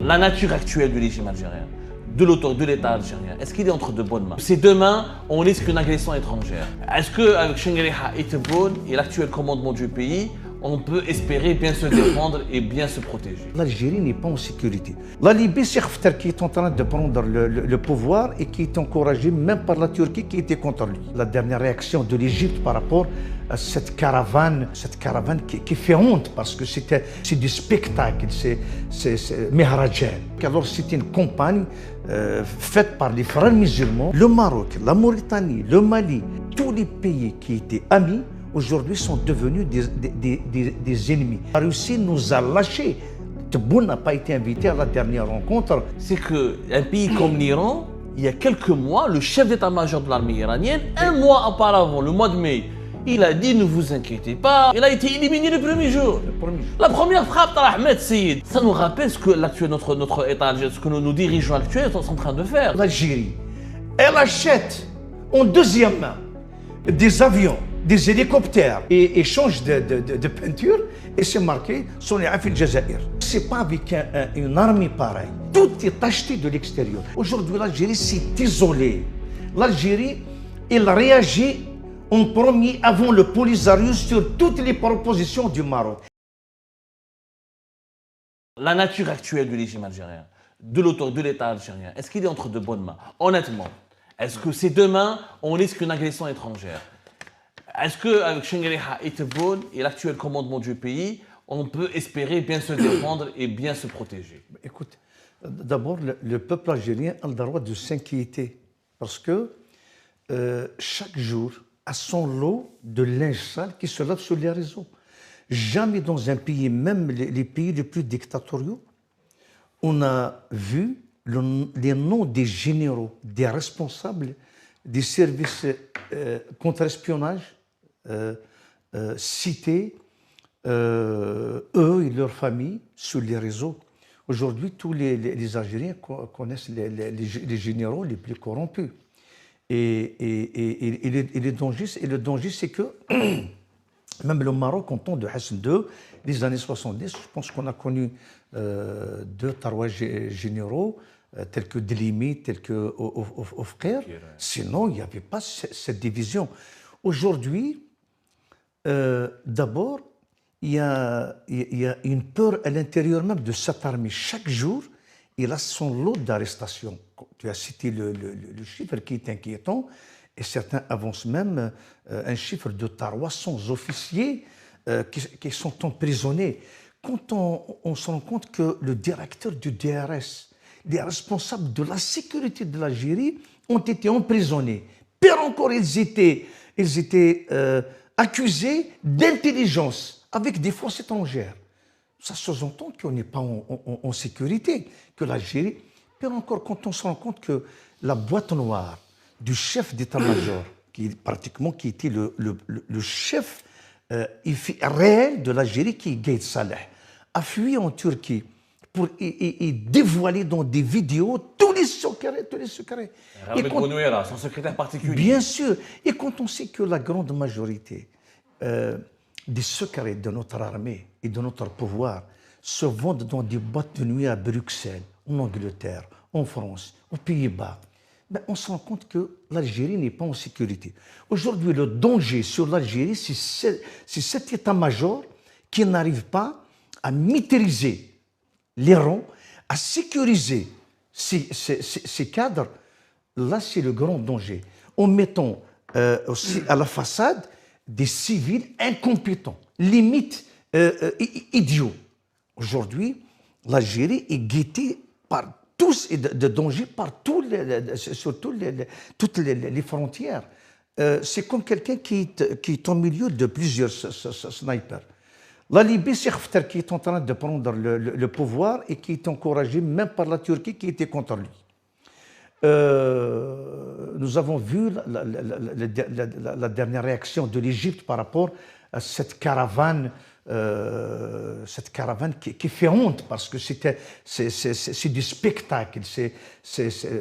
La nature actuelle du régime algérien, de l'État algérien, est-ce qu'il est entre de bonnes mains? Si demain, on risque une agression étrangère, est-ce qu'avec Chengueliha et Tebboune et l'actuel commandement du pays, on peut espérer bien se défendre et bien se protéger? L'Algérie n'est pas en sécurité. La Libye, c'est Haftar qui est en train de prendre le pouvoir et qui est encouragé même par la Turquie qui était contre lui. La dernière réaction de l'Égypte par rapport à cette caravane qui fait honte parce que c'est du spectacle, c'est Mehrajan. Alors c'est une campagne faite par les frères musulmans. Le Maroc, la Mauritanie, le Mali, tous les pays qui étaient amis, aujourd'hui sont devenus des ennemis. La Russie nous a lâchés. Tebboune n'a pas été invité à la dernière rencontre. C'est qu'un pays comme l'Iran, il y a quelques mois, le chef d'état-major de l'armée iranienne, un mois auparavant, le mois de mai, il a dit ne vous inquiétez pas. Il a été éliminé le premier jour. La première frappe de Ahmed Seyid. Ça nous rappelle ce que notre État algérien, ce que nos dirigeants actuels sont en train de faire. L'Algérie, elle achète en deuxième main des avions, des hélicoptères et échange de peinture et c'est marqué Sonia Fil Jazair. C'est pas avec une armée pareille. Tout est acheté de l'extérieur. Aujourd'hui, l'Algérie s'est isolée. L'Algérie, elle réagit en premier avant le Polisario sur toutes les propositions du Maroc. La nature actuelle du régime algérien, de l'État algérien, est-ce qu'il est entre de bonnes mains? Honnêtement, est-ce que c'est demain, on risque une agression étrangère? Est-ce qu'avec Chengueliha et Tebboune et l'actuel commandement du pays, on peut espérer bien se défendre et bien se protéger? Écoute, d'abord, le peuple algérien a le droit de s'inquiéter parce que chaque jour a son lot de linge sale qui se lave sur les réseaux. Jamais dans un pays, même les pays les plus dictatoriaux, on a vu les noms des généraux, des responsables des services contre-espionnage cités, eux et leurs familles, sur les réseaux. Aujourd'hui, tous les Algériens connaissent les généraux les plus corrompus. Et le danger, c'est que même le Maroc, en temps de Hassan II, les années 70, je pense qu'on a connu deux tarouages généraux, tels que Delimi, tels que Ofker. Sinon, il n'y avait pas cette division. Aujourd'hui, d'abord, il y a une peur à l'intérieur même de cette armée. Chaque jour, il a son lot d'arrestations. Tu as cité le chiffre qui est inquiétant, et certains avancent même un chiffre de 300 officiers qui sont emprisonnés. Quand on se rend compte que le directeur du DRS, les responsables de la sécurité de l'Algérie ont été emprisonnés. Pire encore, ils étaient accusés d'intelligence avec des forces étrangères. Ça sous-entend qu'on n'est pas en sécurité, que l'Algérie... Pire encore, quand on se rend compte que la boîte noire du chef d'état-major, qui était le chef réel de l'Algérie, qui est Gaïd Saleh, a fui en Turquie pour y dévoiler dans des vidéos tous les secrets. Avec Bonouera, son secrétaire particulier. Bien sûr. Et quand on sait que la grande majorité des secrets de notre armée et de notre pouvoir se vendent dans des boîtes de nuit à Bruxelles, en Angleterre, en France, aux Pays-Bas, ben on se rend compte que l'Algérie n'est pas en sécurité. Aujourd'hui, le danger sur l'Algérie, c'est cet état-major qui n'arrive pas à maîtriser les rangs, à sécuriser ces cadres. Là, c'est le grand danger. En mettant aussi à la façade des civils incompétents, limite idiots. Aujourd'hui, l'Algérie est guettée par tous et de danger par surtout toutes les frontières. C'est comme quelqu'un qui est au milieu de plusieurs snipers. La Libye, c'est Haftar qui est en train de prendre le pouvoir et qui est encouragé même par la Turquie qui était contre lui. Nous avons vu la dernière réaction de l'Égypte par rapport à cette caravane qui fait honte parce que c'est du spectacle, c'est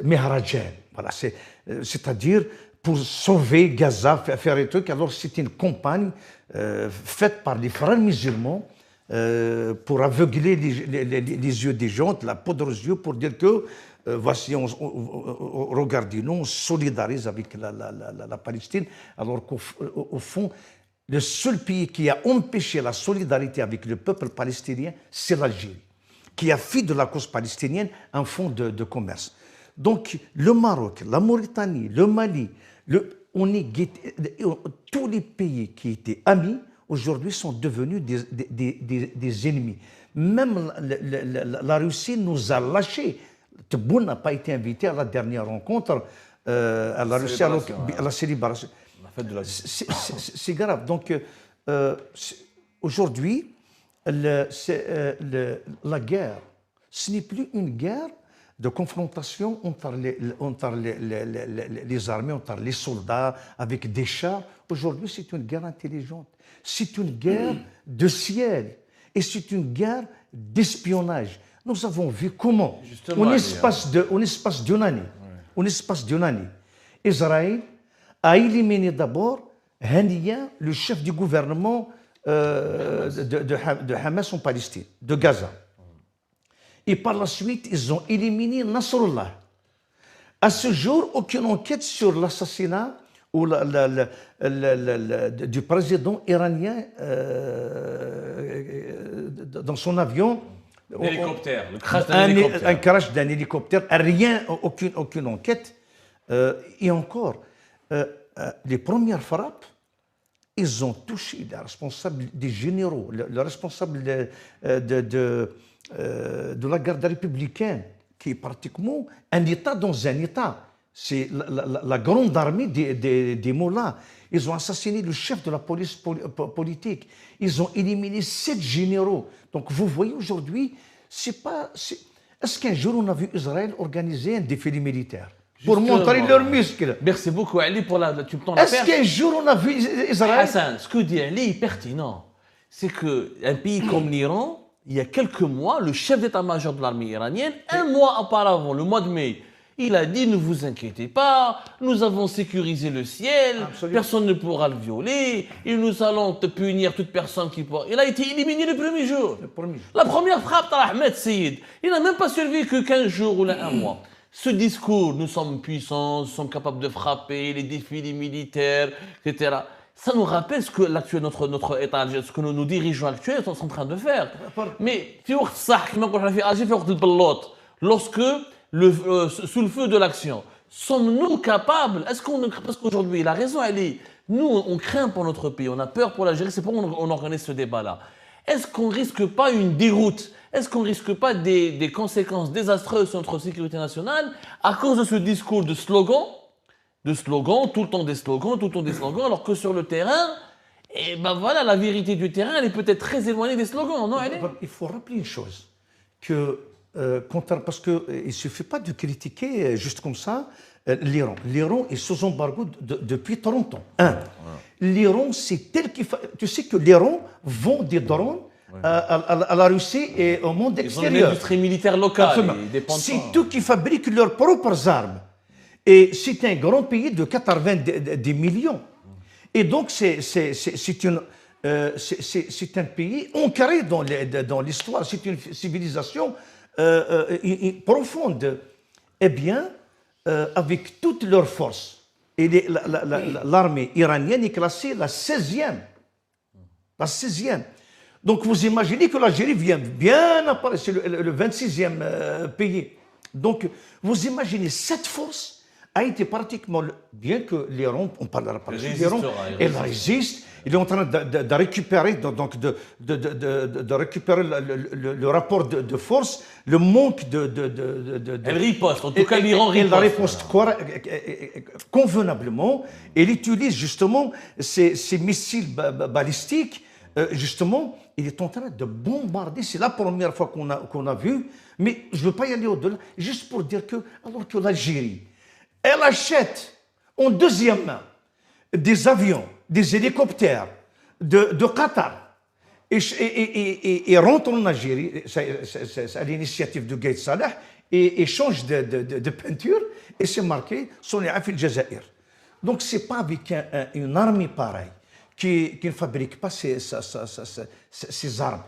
Mehrajan. Voilà, c'est-à-dire pour sauver Gaza, faire des trucs. Alors c'est une campagne faite par les frères musulmans pour aveugler les yeux des gens, de la poudre aux yeux, pour dire que voici, regardez-nous, on solidarise avec la Palestine, alors qu'au fond, le seul pays qui a empêché la solidarité avec le peuple palestinien, c'est l'Algérie, qui a fait de la cause palestinienne un fonds de commerce. Donc, le Maroc, la Mauritanie, le Mali, tous les pays qui étaient amis, aujourd'hui sont devenus des ennemis. Même la Russie nous a lâchés. Tebboune n'a pas été invité à la dernière rencontre à la Russie, à la célébration. C'est grave. Donc, aujourd'hui, la guerre, ce n'est plus une guerre de confrontation entre les armées, entre les soldats, avec des chars. Aujourd'hui, c'est une guerre intelligente. C'est une guerre de ciel. Et c'est une guerre d'espionnage. Nous avons vu comment, en espace d'une année, Israël a éliminé d'abord Haniya, le chef du gouvernement de Hamas en Palestine, de Gaza. Et par la suite, ils ont éliminé Nasrallah. À ce jour, aucune enquête sur l'assassinat du président iranien dans son avion. L'hélicoptère, le crash d'un hélicoptère. Un crash d'un hélicoptère, rien, aucune enquête. Et encore, les premières frappes, ils ont touché les responsables des généraux, le responsable de la garde républicaine, qui est pratiquement un État dans un État. C'est la grande armée des mollahs. Ils ont assassiné le chef de la police politique. Ils ont éliminé 7 généraux. Donc vous voyez aujourd'hui, est-ce qu'un jour on a vu Israël organiser un défilé militaire pour montrer leurs muscles? Merci beaucoup Ali pour tu me tends la perche. Est-ce qu'un jour on a vu Israël? Hassan, ce que dit Ali est pertinent. C'est qu'un pays comme l'Iran, il y a quelques mois, le chef d'état-major de l'armée iranienne, un mois auparavant, le mois de mai, il a dit « Ne vous inquiétez pas, nous avons sécurisé le ciel, personne ne pourra le violer, et nous allons punir toute personne qui pourra... » Il a été éliminé le premier jour. La première frappe d'Ahmed Seyid, il n'a même pas survécu que 15 jours ou un mois. Ce discours, nous sommes puissants, nous sommes capables de frapper, les défilés militaires, etc., ça nous rappelle ce que notre État, ce que nos dirigeants actuels sont en train de faire. Mais, lorsque, sous le feu de l'action, sommes-nous capables, parce qu'aujourd'hui, la raison, elle est, nous, on craint pour notre pays, on a peur pour l'Algérie, c'est pourquoi on organise ce débat-là. Est-ce qu'on ne risque pas une déroute? Est-ce qu'on ne risque pas des conséquences désastreuses sur notre sécurité nationale à cause de ce discours de slogans, tout le temps des slogans, alors que sur le terrain, eh ben voilà, la vérité du terrain, elle est peut-être très éloignée des slogans, non? Il faut rappeler une chose, que parce qu'il ne suffit pas de critiquer juste comme ça l'Iran. L'Iran est sous embargo depuis 30 ans. L'Iran, c'est tel qu'il faut... Tu sais que l'Iran vend des drones à la Russie et au monde extérieur. Ils ont une industrie militaire locale. C'est eux qui fabriquent leurs propres armes. Et c'est un grand pays de 90 millions. Et donc, c'est un pays ancré dans l'histoire. C'est une civilisation profonde. Eh bien, avec toutes leurs forces, et l'armée iranienne est classée la 16e. La 16e. Donc, vous imaginez que l'Algérie vient bien après, c'est le 26e pays. Donc, vous imaginez cette force a été pratiquement, bien que l'Iran, on parlera pas de l'Iran, elle résiste, il est en train de récupérer, de récupérer le rapport de force, le manque Elle riposte, en tout cas l'Iran riposte. Elle riposte convenablement, elle utilise justement ces missiles balistiques, justement, il est en train de bombarder, c'est la première fois qu'on a vu, mais je ne veux pas y aller au-delà, juste pour dire que, alors que l'Algérie, elle achète en deuxième main des avions, des hélicoptères de Qatar et rentre en Algérie, c'est à l'initiative de Gaït Salah, et change de peinture et c'est marqué Sonia fil Jazair. Donc ce n'est pas avec une armée pareille qui ne fabrique pas ces armes,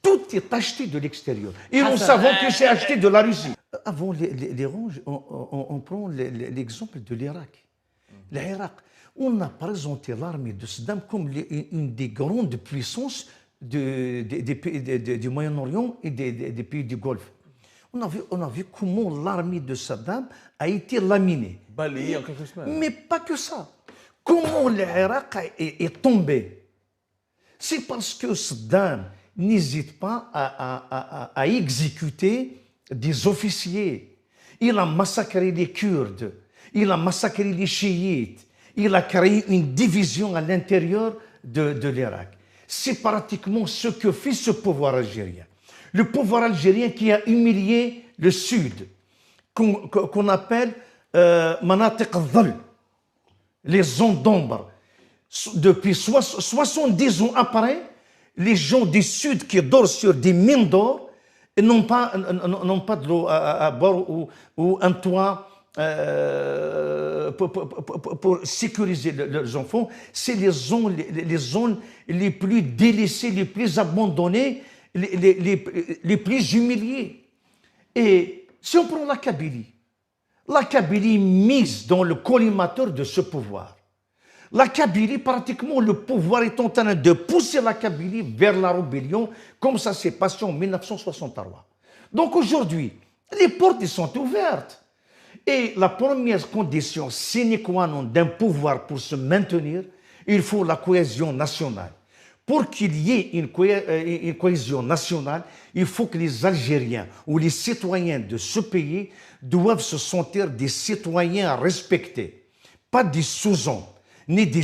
tout est acheté de l'extérieur. Et nous savons que c'est acheté de la Russie. Avant l'Iran, on prend l'exemple de l'Irak. L'Irak, on a présenté l'armée de Saddam comme une des grandes puissances du Moyen-Orient et des pays du Golfe. On a vu comment l'armée de Saddam a été laminée. Balayée en quelques semaines. Mais pas que ça. Comment l'Irak est tombé? C'est parce que Saddam n'hésite pas à exécuter des officiers. Il a massacré les Kurdes, il a massacré les chiites, il a créé une division à l'intérieur de l'Irak. C'est pratiquement ce que fait ce pouvoir algérien. Le pouvoir algérien qui a humilié le Sud, qu'on appelle Manatiq al-Dhal, les zones d'ombre. Depuis 70 ans après, les gens du Sud qui dorment sur des mines d'or n'ont pas de l'eau à boire ou un toit pour sécuriser leurs enfants. C'est les zones les plus délaissées, les plus abandonnées, les plus humiliées. Et si on prend la Kabylie mise dans le collimateur de ce pouvoir. La Kabylie, pratiquement, le pouvoir est en train de pousser la Kabylie vers la rébellion, comme ça s'est passé en 1963. Donc aujourd'hui, les portes sont ouvertes. Et la première condition sine qua non d'un pouvoir pour se maintenir, il faut la cohésion nationale. Pour qu'il y ait une cohésion nationale, il faut que les Algériens ou les citoyens de ce pays doivent se sentir des citoyens respectés, pas des sous-hommes, ni des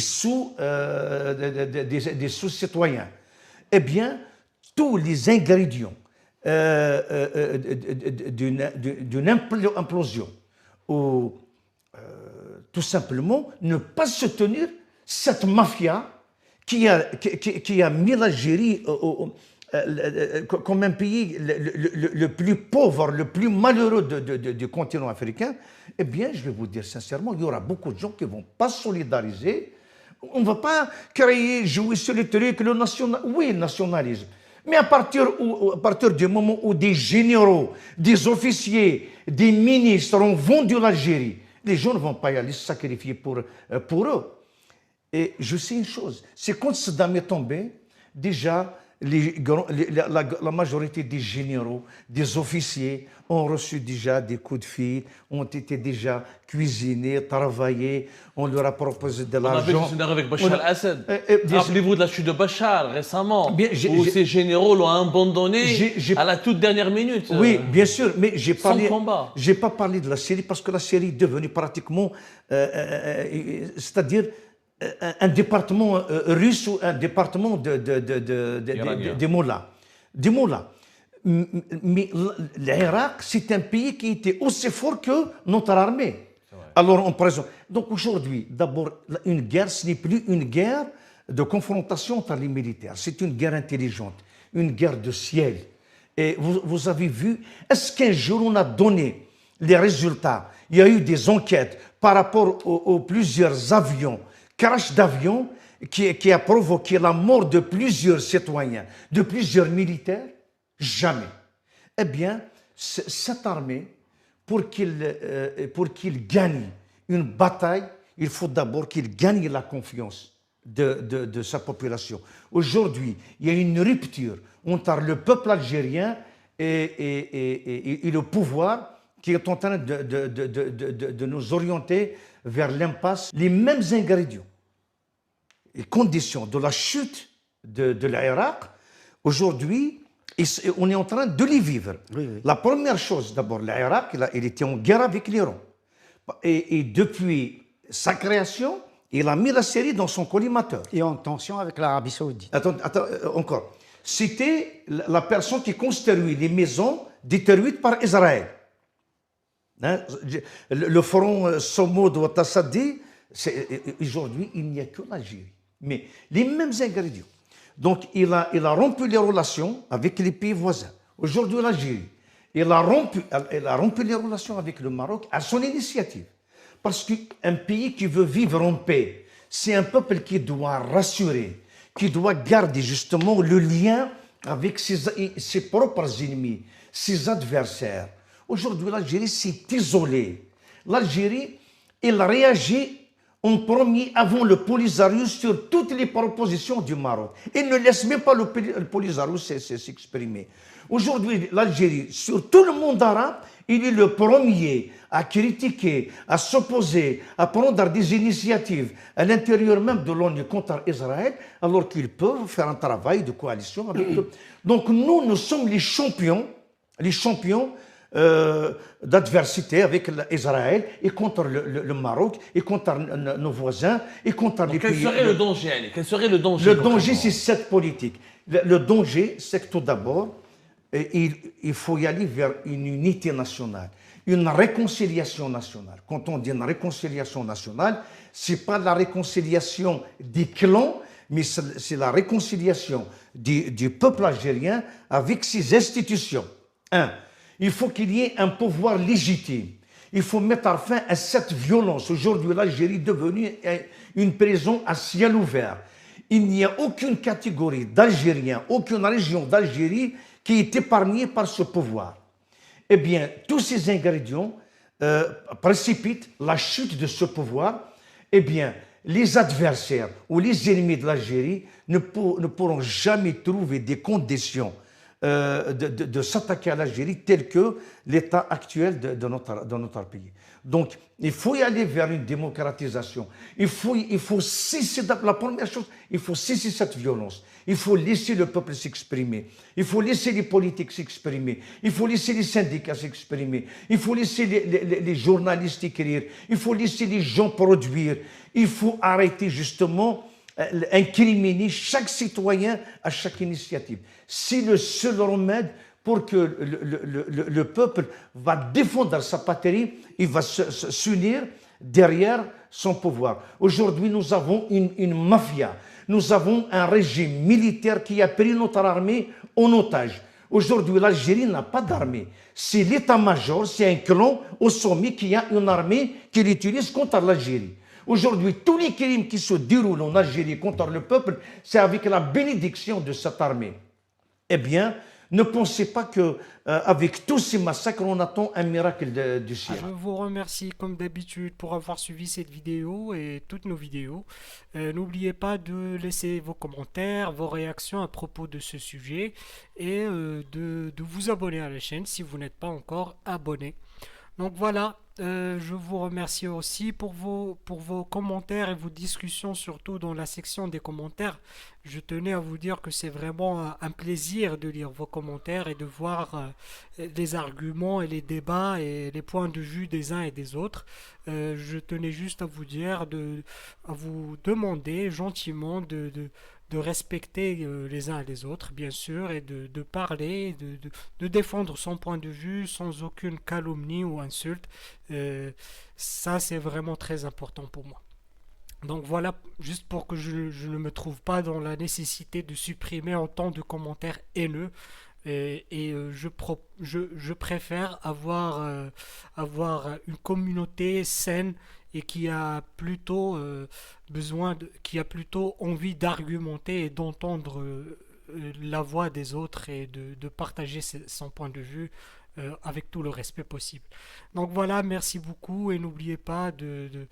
sous-citoyens. Eh bien, tous les ingrédients d'une implosion, ou tout simplement ne pas soutenir cette mafia qui a mis l'Algérie comme un pays le plus pauvre, le plus malheureux du continent africain. Eh bien, je vais vous dire sincèrement, il y aura beaucoup de gens qui ne vont pas solidariser. On ne va pas jouer sur le truc, le nationalisme. Mais à partir du moment où des généraux, des officiers, des ministres ont vendu l'Algérie, les gens ne vont pas y aller se sacrifier pour eux. Et je sais une chose, c'est quand Saddam est tombé, déjà, la majorité des généraux, des officiers ont reçu déjà des coups de fil, ont été déjà cuisinés, travaillés, on leur a proposé de l'argent. On a vu le scénario avec Bachar al-Assad. Rappelez-vous de la chute de Bachar récemment, où ces généraux l'ont abandonné à la toute dernière minute. Oui, bien sûr, mais j'ai pas parlé de la Syrie parce que la Syrie est devenue pratiquement, c'est-à-dire un département russe ou un département des mollahs. Mais l'Irak, c'est un pays qui était aussi fort que notre armée. Alors on présente. Donc aujourd'hui, d'abord, une guerre, ce n'est plus une guerre de confrontation entre les militaires. C'est une guerre intelligente, une guerre de ciel. Et vous avez vu, est-ce qu'un jour on a donné les résultats? Il y a eu des enquêtes par rapport aux plusieurs avions, crash d'avion qui a provoqué la mort de plusieurs citoyens, de plusieurs militaires? Jamais. Eh bien, cette armée, pour qu'il gagne une bataille, il faut d'abord qu'il gagne la confiance de sa population. Aujourd'hui, il y a une rupture entre le peuple algérien et le pouvoir qui est en train de nous orienter vers l'impasse. Les mêmes ingrédients et conditions de la chute de l'Irak, aujourd'hui, on est en train de les vivre. Oui. La première chose, d'abord, l'Irak, il était en guerre avec l'Iran. Et depuis sa création, il a mis la Syrie dans son collimateur. Et en tension avec l'Arabie Saoudite. Attends, encore. C'était la personne qui construit les maisons détruites par Israël. Hein? Le front Somoud ou Tassadi, aujourd'hui, il n'y a que l'Algérie. Mais les mêmes ingrédients. Donc, il a rompu les relations avec les pays voisins. Aujourd'hui, l'Algérie, il a rompu les relations avec le Maroc à son initiative. Parce qu'un pays qui veut vivre en paix, c'est un peuple qui doit rassurer, qui doit garder justement le lien avec ses propres ennemis, ses adversaires. Aujourd'hui, l'Algérie s'est isolée. L'Algérie, elle réagit en premier avant le Polisario sur toutes les propositions du Maroc. Il ne laisse même pas le Polisario s'exprimer. Aujourd'hui, l'Algérie, sur tout le monde arabe, il est le premier à critiquer, à s'opposer, à prendre des initiatives à l'intérieur même de l'ONU contre Israël, alors qu'ils peuvent faire un travail de coalition avec eux. Donc nous sommes les champions d'adversité avec Israël et contre le Maroc et contre nos voisins et contre les pays. Quel serait le danger, Ali? Quel serait le danger? Le danger, c'est cette politique. Le danger, c'est que tout d'abord, il faut y aller vers une unité nationale, une réconciliation nationale. Quand on dit une réconciliation nationale, ce n'est pas la réconciliation des clans, mais c'est la réconciliation du peuple algérien avec ses institutions. Il faut qu'il y ait un pouvoir légitime. Il faut mettre fin à cette violence. Aujourd'hui, l'Algérie est devenue une prison à ciel ouvert. Il n'y a aucune catégorie d'Algériens, aucune région d'Algérie qui est épargnée par ce pouvoir. Eh bien, tous ces ingrédients précipitent la chute de ce pouvoir. Eh bien, les adversaires ou les ennemis de l'Algérie ne pourront jamais trouver des conditions de s'attaquer à l'Algérie tel que l'état actuel de notre pays. Donc, il faut y aller vers une démocratisation. Il faut cesser, la première chose, il faut cesser cette violence. Il faut laisser le peuple s'exprimer. Il faut laisser les politiques s'exprimer. Il faut laisser les syndicats s'exprimer. Il faut laisser les journalistes écrire. Il faut laisser les gens produire. Il faut arrêter justement incriminer chaque citoyen à chaque initiative. C'est le seul remède pour que le peuple va défendre sa patrie, il va s'unir derrière son pouvoir. Aujourd'hui, nous avons une mafia, nous avons un régime militaire qui a pris notre armée en otage. Aujourd'hui, l'Algérie n'a pas d'armée. C'est l'état-major, c'est un clan au sommet qui a une armée qu'il utilise contre l'Algérie. Aujourd'hui, tous les crimes qui se déroulent en Algérie contre le peuple, c'est avec la bénédiction de cette armée. Eh bien, ne pensez pas qu'avec tous ces massacres, on attend un miracle du ciel. Je vous remercie comme d'habitude pour avoir suivi cette vidéo et toutes nos vidéos. N'oubliez pas de laisser vos commentaires, vos réactions à propos de ce sujet et de vous abonner à la chaîne si vous n'êtes pas encore abonné. Donc voilà, je vous remercie aussi pour vos commentaires et vos discussions, surtout dans la section des commentaires. Je tenais à vous dire que c'est vraiment un plaisir de lire vos commentaires et de voir les arguments et les débats et les points de vue des uns et des autres. Je tenais juste à vous dire, à vous demander gentiment de respecter les uns et les autres, bien sûr, et de parler, de défendre son point de vue sans aucune calomnie ou insulte. Ça, c'est vraiment très important pour moi. Donc voilà, juste pour que je ne me trouve pas dans la nécessité de supprimer autant de commentaires haineux. Je préfère avoir une communauté saine et qui a plutôt qui a plutôt envie d'argumenter et d'entendre la voix des autres et de partager son point de vue avec tout le respect possible. Donc voilà, merci beaucoup et n'oubliez pas de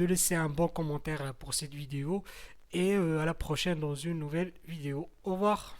laisser un bon commentaire pour cette vidéo et à la prochaine dans une nouvelle vidéo. Au revoir.